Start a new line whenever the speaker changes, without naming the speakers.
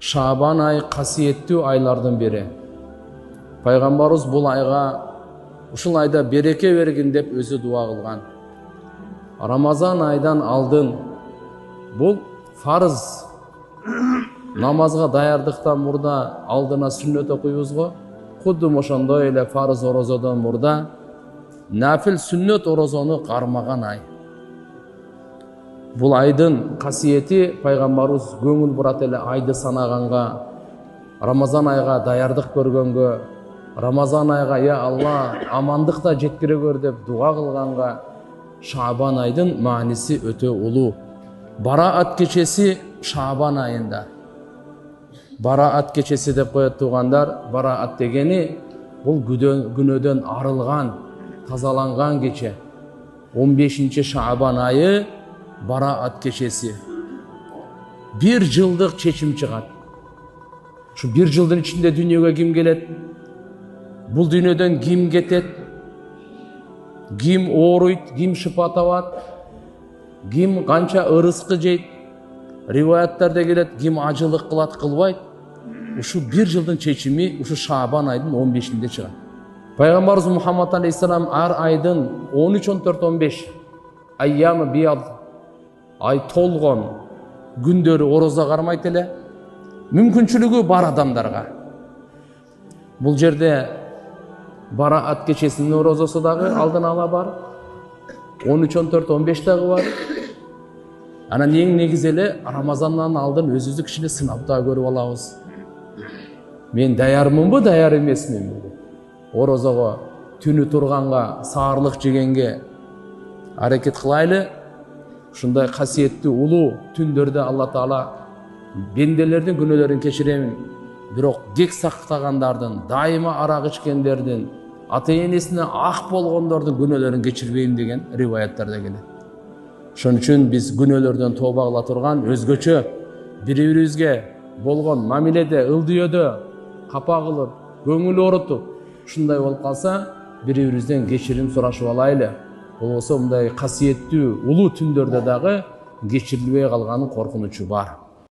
Шабан ай касиеттүү айлардын бири. Пайгамбарыбыз бул айга ушул айда береке бергин деп өзү дуа кылган. Рамазан айдан алдын бул фарыз намазга даярдыктан мурда алдына сүннөт окуйбуз го. Кудум ошондой эле фарыз орозодон мурда нафил сүннөт орозону кармаган ай. Бул айдын касиети пайгамбарыбыз көңүл бурат эле айды санаганга, Рамазан айга даярдык көргөнгө, Рамазан айга я Алла амандыкта жеткире көр деп дуа кылганга Шабан айдын мааниси өтө улуу. Бараат кечеси Шабан айында. Бараат кечеси деп коет туугандар. Бараат дегени бул күнөөдөн арылган, тазаланган кече. 15 Шабан айы Бараат кечеси. Bir жылдык чечим чыгат. Şu bir жылдын ичинде дүйнөгө ким келет? Бул дүйнөдөн ким кетет? Ким ооруйт, ким шыпа табат? Ким канча ырыскы жейт? Риваяттарда келет, ким ажылык кылат, кылбайт? Ушу bir жылдын чечими ушу Шабан айдын 15-inde чыгат. Пайгамбарыбыз Мухаммад алейхиссалам ар айдын 13, 14, 15 айямы бияд ай толгон күндөрү орозо кармайт эле. Мүмкүнчүлүгү бар адамдарга. Бул жерде Бараат кечесинин орозосу дагы алдын ала бар. 13, 14, 15 дагы бар. Анан эң негизи эле Рамазандан алдын өзүбүздү кичине сынап да көрүп алабыз. Мен даярмынбы, даяр эмесминби? Орозого, түнү турганга, саарлык жегенге аракет кылайлы. Ушундай касиеттүү улуу түндөрдө Алла Таала бенделердин күнөөлөрүн кечиремин. Бирок кек сактагандардын, дайыма арак ичкендердин, ата-энесине ак болгондордун күнөөлөрүн кечирбейм деген риваяттарда келет. Ошон үчүн биз күнөөлөрдөн тооба кыла турган, өзгөчө бири-бирибизге болгон мамиледе, ылдыйөдө капа кылып, көңүл оорутуп, ушундай болуп калса, бири-бирибизден кечирим сурашып алайлы. Болбосо мындай касиеттүү улуу түндөрдө дагы кечирилбей калганын коркунучу бар.